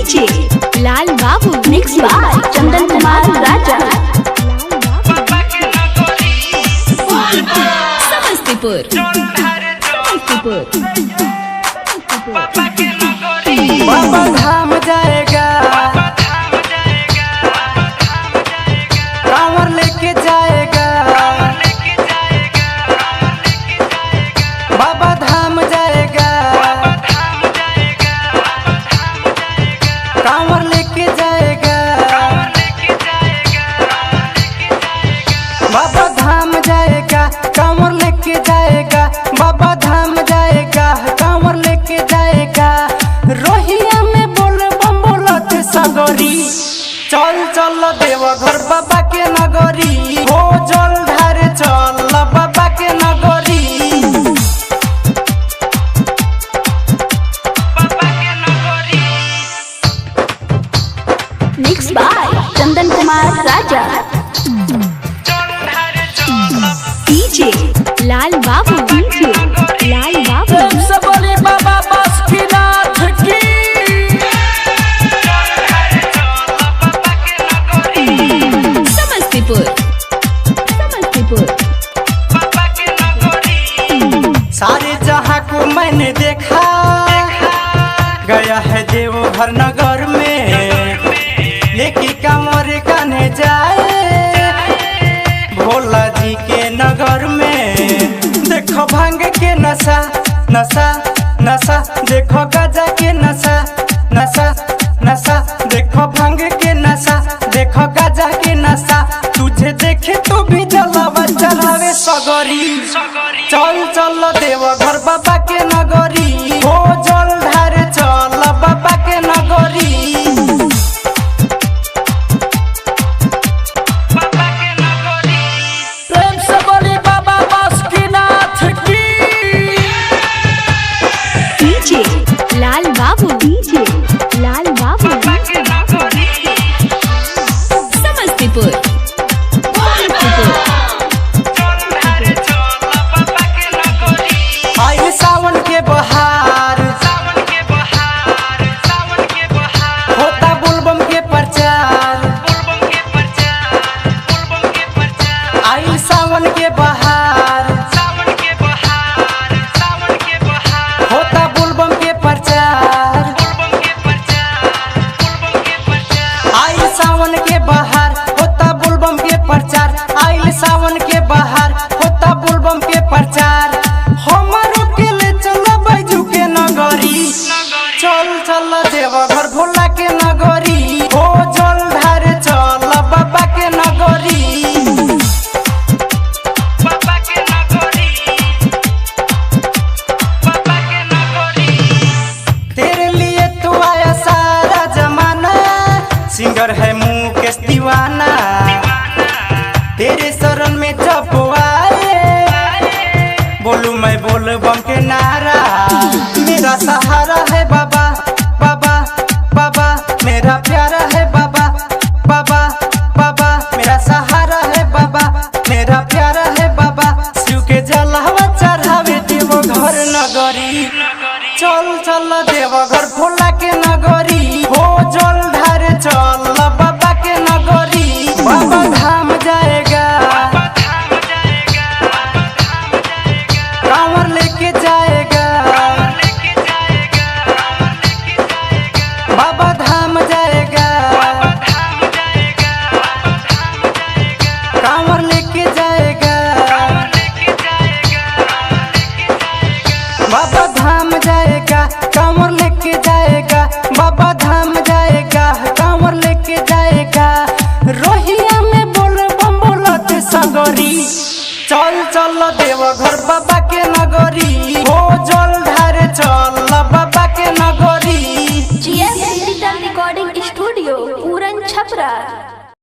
DJ Lal बाबू mix by Chandan Kumar राजा। समस्तीपुर बाबा धाम जाएगा, कांवर लेके जाएगा, बाबा धाम जाएगा, कांवर लेके जाएगा, बाबा धाम जाएगा, कांवर लेके जाएगा, बाबा धाम जाएगा, कांवर लेके जाएगा। रोहिया में बोल बम बोलत सगरी, चल चल देवघर बाबा के नगरी, हो जल ढारे चल बाबा के नगरी। Mix by Chandan Kumar Raja. DJ Lal Babu DJ Lal बाबू सबरी बाबा बासुकीनाथ की। समस्तीपुर सारे जहां को मैंने देखा, गया है देवघर नगर में, लेके कांवर गाने जाए भोला जी के नगर में। देखो भांग के नशा नशा नशा, देखो गजा के नशा नशा नशा, देखो भांग के नशा, देखो गजा के नशा। तुझे देखे तो भी जलावा चढ़ावे सगरी, चल चल देवघर बाबा के नगरी, हो जल ढारे चल बाबा के नगरी। प्रेम से बोली बाबा बासुकीनाथ की। डीजे लाल बाबू डीजे लाल बाबू समस्तीपुर आई सावन के बहार, होता बोलबम के प्रचार। आई सावन के बहार, होता बोलबम के प्रचार। आई सावन के बहार, होता बोलबम के प्रचार। आई सावन के बहार, होता बोलबम के प्रचार। हमारो के ले चल बैजू के नगरी, चल चल देवघर भोला के नगरी, हो जल ढारे चल बाबा के नगरी। तेरे लिए तो आया सारा जमाना, सिंगर है मुकेश दीवाना। तेरे शरण में जब आए, बोलू मैं बोल बम के नारा। मेरा सहारा है बाबा बाबा बाबा, मेरा प्यारा है बाबा बाबा बाबा, मेरा सहारा है बाबा, मेरा प्यारा है बाबा। शिव के जलावा चढ़ावे देवघर नगरी, चल चल देवघर भोला के नगरी, हो जल ढारे चल बाबा के नगरी। बाबा धाम जाएगा, कांवर लेके जाएगा, बाबा धाम जाएगा, कांवर लेके जाएगा, बाबा धाम जाएगा, कांवर लेके जाएगा, बाबा धाम जाएगा, कांवर लेके जाएगा। रोहिया में बोल बम बोलत सगरी, चल चल देवघर बाबा के नगरी, हो जल ढारे चल बाबा के नगरी। GS डिजिटल रिकॉर्डिंग स्टूडियो पूरन छपरा।